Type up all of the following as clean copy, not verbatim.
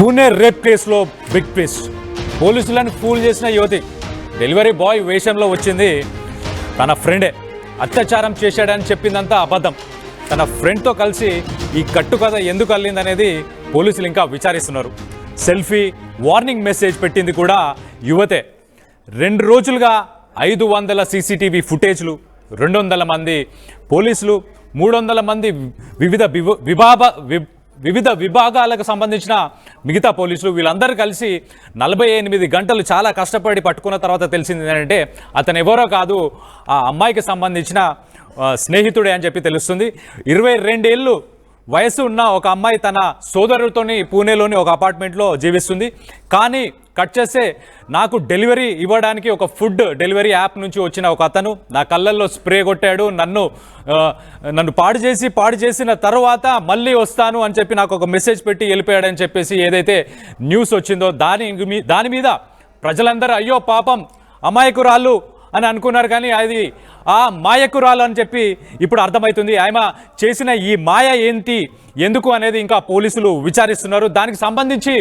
Pune rape కేసులో big twist. పోలీసులను pool చేసిన యువతి డెలివరీ బాయ్ వేషంలో వచ్చింది. తన ఫ్రెండే అత్యాచారం చేశాడని చెప్పిందంతా అబద్ధం. తన ఫ్రెండ్తో కలిసి ఈ కట్టుకథ ఎందుకు అల్లిందనేది పోలీసులు ఇంకా విచారిస్తున్నారు. సెల్ఫీ వార్నింగ్ మెసేజ్ పెట్టింది కూడా యువతే. 2 రోజులుగా 500 సీసీటీవీ ఫుటేజ్లు, 200 మంది పోలీసులు, 300 మంది వివిధ విభాగాలకు సంబంధించిన మిగతా పోలీసులు, వీళ్ళందరూ కలిసి 48 గంటలు చాలా కష్టపడి పట్టుకున్న తర్వాత తెలిసింది ఏంటంటే అతను ఎవరో కాదు, ఆ అమ్మాయికి సంబంధించిన స్నేహితుడే అని చెప్పి తెలుస్తుంది. 22 ఏళ్ళు వయసు ఉన్న ఒక అమ్మాయి తన సోదరుడితోని పూణేలోని ఒక అపార్ట్మెంట్లో జీవిస్తుంది. కానీ కట్ చేస్తే నాకు డెలివరీ ఇవ్వడానికి ఒక ఫుడ్ డెలివరీ యాప్ నుంచి వచ్చిన ఒక అతను నా కళ్ళల్లో స్ప్రే కొట్టాడు, నన్ను పాడు చేసిన తర్వాత మళ్ళీ వస్తాను అని చెప్పి నాకు ఒక మెసేజ్ పెట్టి వెళ్ళిపోయాడని చెప్పేసి ఏదైతే న్యూస్ వచ్చిందో దాని మీద ప్రజలందరూ అయ్యో పాపం అమాయకురాళ్ళు అని అనుకున్నారు. కానీ అది ఆ మాయకురాలు అని చెప్పి ఇప్పుడు అర్థమవుతుంది. ఆమె చేసిన ఈ మాయ ఏంటి, ఎందుకు అనేది ఇంకా పోలీసులు విచారిస్తున్నారు. దానికి సంబంధించి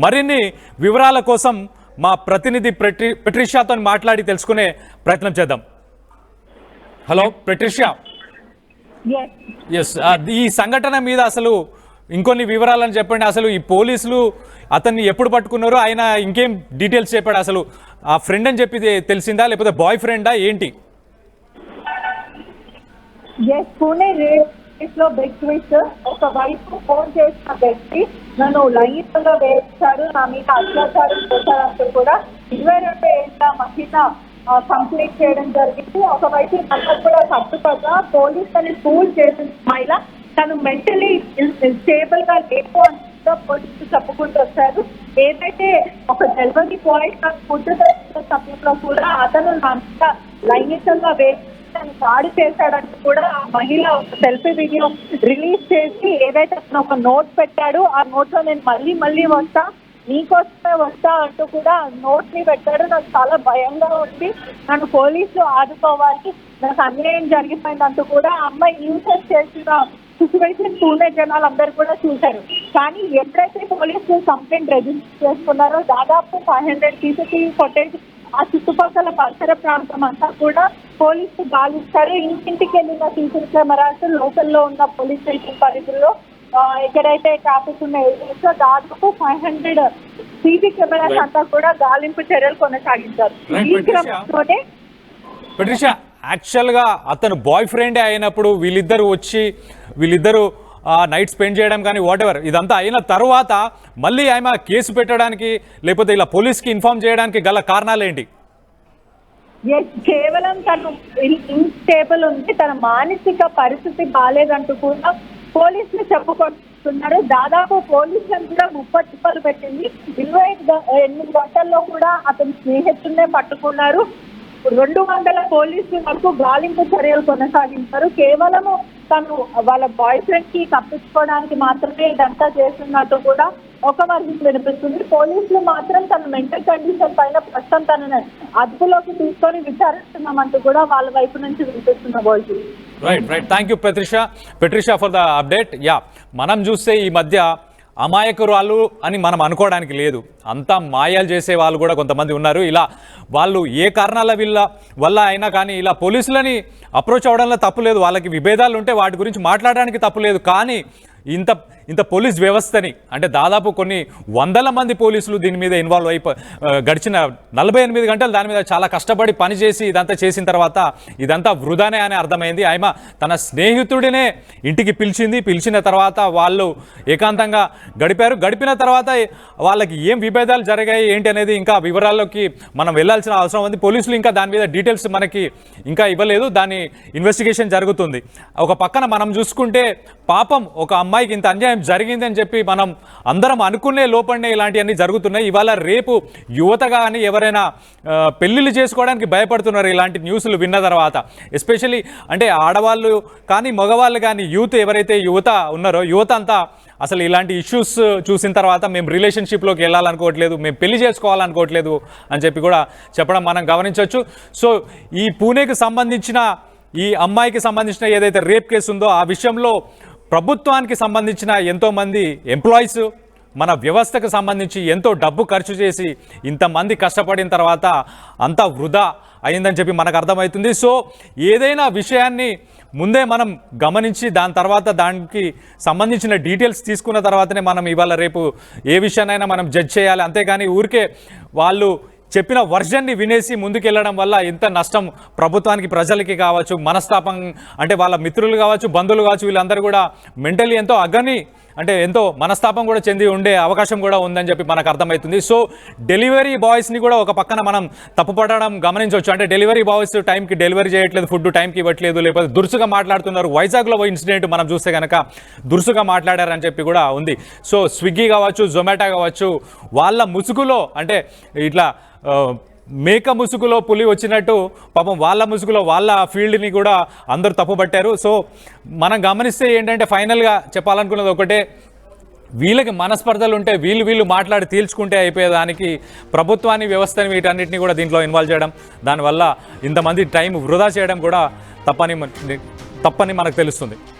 మరిన్ని వివరాల కోసం మా ప్రతినిధి పెట్రిషియాతో మాట్లాడి తెలుసుకునే ప్రయత్నం చేద్దాం. Hello Patricia. ఎస్, ఈ సంఘటన మీద అసలు ఇంకొన్ని వివరాలని చెప్పండి. అసలు ఈ పోలీసులు అతన్ని ఎప్పుడు పట్టుకున్నారు, ఆయన ఇంకేం డీటెయిల్స్ చెప్పాడు, అసలు ఆ ఫ్రెండ్ అని చెప్పి తెలిసిందా లేకపోతే బాయ్ ఫ్రెండా ఏంటి? పూణే రేప్ లో బిగ్ ట్విస్ట్. ఒక వైపు ఫోన్ చేసిన వ్యక్తి నన్ను లైంగికంగా వేశాడు, నా మీద అత్యాచారం చేశారంటూ కూడా 22 ఏళ్ల మహిళ కంప్లైంట్ చేయడం జరిగింది. ఒకవైపు తనకు కూడా కట్టుకగా పోలీసులని ఫూల్ చేసిన మహిళ తను మెంటలీ స్టేబుల్ గా లేకు అని పోలీసులు చెప్పుకుంటూ వచ్చారు. ఏదైతే ఒక డెలివరీ బాయ్ ఫుడ్ సమయంలో కూడా అతను నా మీద లైంగికంగా వేసి తను దాడి చేశాడంటూ కూడా ఆ మహిళ ఒక సెల్ఫీ వీడియో రిలీజ్ చేసి ఏదైతే అతను ఒక నోట్ పెట్టాడు, ఆ నోట్ లో నేను మళ్ళీ వస్తా, నీకోసమే వస్తా అంటూ కూడా నోట్ ని పెట్టాడు. నాకు చాలా భయంగా ఉంది, నన్ను పోలీసులు ఆదుకోవాలి, నాకు అన్యాయం జరిగిపోయిందంటూ కూడా ఆ అమ్మాయి యూసెస్ చేసిన సిచ్యువేషన్ పూణే జనాలు అందరూ కూడా చూశారు. కానీ ఎప్పుడైతే పోలీసులు కంప్లైంట్ రిజిస్టర్ చేసుకున్నారో దాదాపు 500 సీసీటీవీ ఫుటేజ్ ఆ చుట్టుపక్కల పరిసర ప్రాంతం అంతా కూడా పోలీసులు గాలిస్తారు. ఇంటింటికి వెళ్ళిన సీసీ కెమెరాస్ లోకల్లో ఉన్న పోలీస్ స్టేషన్ పరిధిలో ఎక్కడైతే ట్రాఫిక్ ఉన్న ఏరియాస్ దాదాపు 500 సీసీ కెమెరాస్ అంతా కూడా గాలింపు చర్యలు కొనసాగించారు. ఈ క్రమంలోనే యాక్చువల్గా అతను బాయ్ ఫ్రెండే అయినప్పుడు వీళ్ళిద్దరు నైట్ స్పెండ్ చేయడం కానీ వాటెవర్ ఇదంతా అయిన తర్వాత మళ్ళీ ఆమె కేసు పెట్టడానికి లేకపోతే ఇలా పోలీస్కి ఇన్ఫార్మ్ చేయడానికి గల కారణాలు ఏంటి? కేవలం తను ఇన్స్టేబుల్ ఉంది, తన మానసిక పరిస్థితి బాగాలేదంటూ కూడా పోలీసులు చెప్పుకుంటున్నారు. దాదాపు పోలీసులను కూడా 30 టిప్పలు పెట్టింది. 28 గంటల్లో కూడా అతని స్నేహితున్నే పట్టుకున్నారు. 200 పోలీసులు వరకు గాలింపు చర్యలు కొనసాగించారు. కేవలము తను వాళ్ళ బాయ్ ఫ్రెండ్ కి తప్పించుకోవడానికి మాత్రమే ఇదంతా చేస్తున్నట్టు కూడా ఒక వర్గం వినిపిస్తుంది. పోలీసులు మాత్రం తన మెంటల్ కండిషన్ పైన ప్రస్తుతం తనని అదుపులోకి తీసుకొని విచారిస్తున్నామంటూ కూడా వాళ్ళ వైపు నుంచి వినిపిస్తున్న voice. Right thank you పెట్రిషా for the update. మనం చూస్తే ఈ మధ్య అమాయకురాలు అని మనం అనుకోవడానికి లేదు, అంతా మాయాలు చేసే వాళ్ళు కూడా కొంతమంది ఉన్నారు. ఇలా వాళ్ళు ఏ కారణాల వల్ల అయినా కానీ ఇలా పోలీసులని అప్రోచ్ అవ్వడంలో తప్పు లేదు, వాళ్ళకి విభేదాలు ఉంటే వాటి గురించి మాట్లాడడానికి తప్పు లేదు. కానీ ఇంత పోలీస్ వ్యవస్థని అంటే దాదాపు కొన్ని 100 మంది పోలీసులు దీని మీద ఇన్వాల్వ్ గడిచిన 48 గంటలు దాని మీద చాలా కష్టపడి పనిచేసి ఇదంతా చేసిన తర్వాత ఇదంతా వృధానే అని అర్థమైంది. ఆమె తన స్నేహితుడినే ఇంటికి పిలిచిన తర్వాత వాళ్ళు ఏకాంతంగా గడిపిన తర్వాత వాళ్ళకి ఏం విభేదాలు జరిగాయి ఏంటి అనేది ఇంకా వివరాల్లోకి మనం వెళ్ళాల్సిన అవసరం ఉంది. పోలీసులు ఇంకా దాని మీద డీటెయిల్స్ మనకి ఇంకా ఇవ్వలేదు, దాని ఇన్వెస్టిగేషన్ జరుగుతుంది. ఒక పక్కన మనం చూసుకుంటే పాపం ఒక అమ్మాయికి ఇంత అన్యాయం జరిగిందని చెప్పి మనం అందరం అనుకునే లోపలనే ఇలాంటివన్నీ జరుగుతున్నాయి. ఇవాళ రేపు యువత కానీ ఎవరైనా పెళ్ళిళ్ళు చేసుకోవడానికి భయపడుతున్నారు ఇలాంటి న్యూస్లు విన్న తర్వాత. ఎస్పెషల్లీ అంటే ఆడవాళ్ళు కానీ మగవాళ్ళు కానీ ఎవరైతే యువత ఉన్నారో యువత అంతా అసలు ఇలాంటి ఇష్యూస్ చూసిన తర్వాత మేము రిలేషన్షిప్లోకి వెళ్ళాలనుకోవట్లేదు, మేము పెళ్లి చేసుకోవాలనుకోవట్లేదు అని చెప్పి కూడా చెప్పడం మనం గమనించవచ్చు. సో ఈ పూణేకి సంబంధించిన ఈ అమ్మాయికి సంబంధించిన ఏదైతే రేప్ కేసు ఉందో ఆ విషయంలో ప్రభుత్వానికి సంబంధించిన ఎంతోమంది ఎంప్లాయీస్ మన వ్యవస్థకు సంబంధించి ఎంతో డబ్బు ఖర్చు చేసి ఇంతమంది కష్టపడిన తర్వాత అంతా వృధా అయిందని చెప్పి మనకు అర్థమవుతుంది. సో ఏదైనా విషయాన్ని ముందే మనం గమనించి దాని తర్వాత దానికి సంబంధించిన డీటెయిల్స్ తీసుకున్న తర్వాతనే మనం ఇవాళ రేపు ఏ విషయాన్నైనా మనం జడ్జ్ చేయాలి. అంతేగాని ఊరికే వాళ్ళు చెప్పిన వర్జన్ని వినేసి ముందుకెళ్ళడం వల్ల ఎంత నష్టం ప్రభుత్వానికి, ప్రజలకి కావచ్చు, మనస్తాపం అంటే వాళ్ళ మిత్రులు కావచ్చు, బంధువులు కావచ్చు, వీళ్ళందరూ కూడా మెంటలీ ఎంతో ఎంతో మనస్తాపం కూడా చెంది ఉండే అవకాశం కూడా ఉందని చెప్పి మనకు అర్థమవుతుంది. సో డెలివరీ బాయ్స్ని కూడా ఒక పక్కన మనం తప్పుపడడం గమనించవచ్చు. అంటే డెలివరీ బాయ్స్ టైంకి డెలివరీ చేయట్లేదు, ఫుడ్ టైంకి ఇవ్వట్లేదు, లేకపోతే దురుసుగా మాట్లాడుతున్నారు. వైజాగ్లో ఇన్సిడెంట్ మనం చూస్తే కనుక దురుసుగా మాట్లాడారని చెప్పి కూడా ఉంది. సో స్విగ్గీ కావచ్చు, జొమాటో కావచ్చు, వాళ్ళ ముసుగులో అంటే ఇట్లా మేక ముసుగులో పులి వచ్చినట్టు పాపం వాళ్ళ ముసుగులో వాళ్ళ ఫీల్డ్ని కూడా అందరూ తప్పుపట్టారు. సో మనం గమనిస్తే ఏంటంటే ఫైనల్గా చెప్పాలనుకున్నది ఒకటే, వీళ్ళకి మనస్పర్ధలు ఉంటే వీళ్ళు మాట్లాడి తేల్చుకుంటే అయిపోయేదానికి ప్రభుత్వాన్ని, వ్యవస్థని, వీటన్నిటిని కూడా దీంట్లో ఇన్వాల్వ్ చేయడం, దానివల్ల ఇంతమంది టైం వృధా చేయడం కూడా తప్పని మనకు తెలుస్తుంది.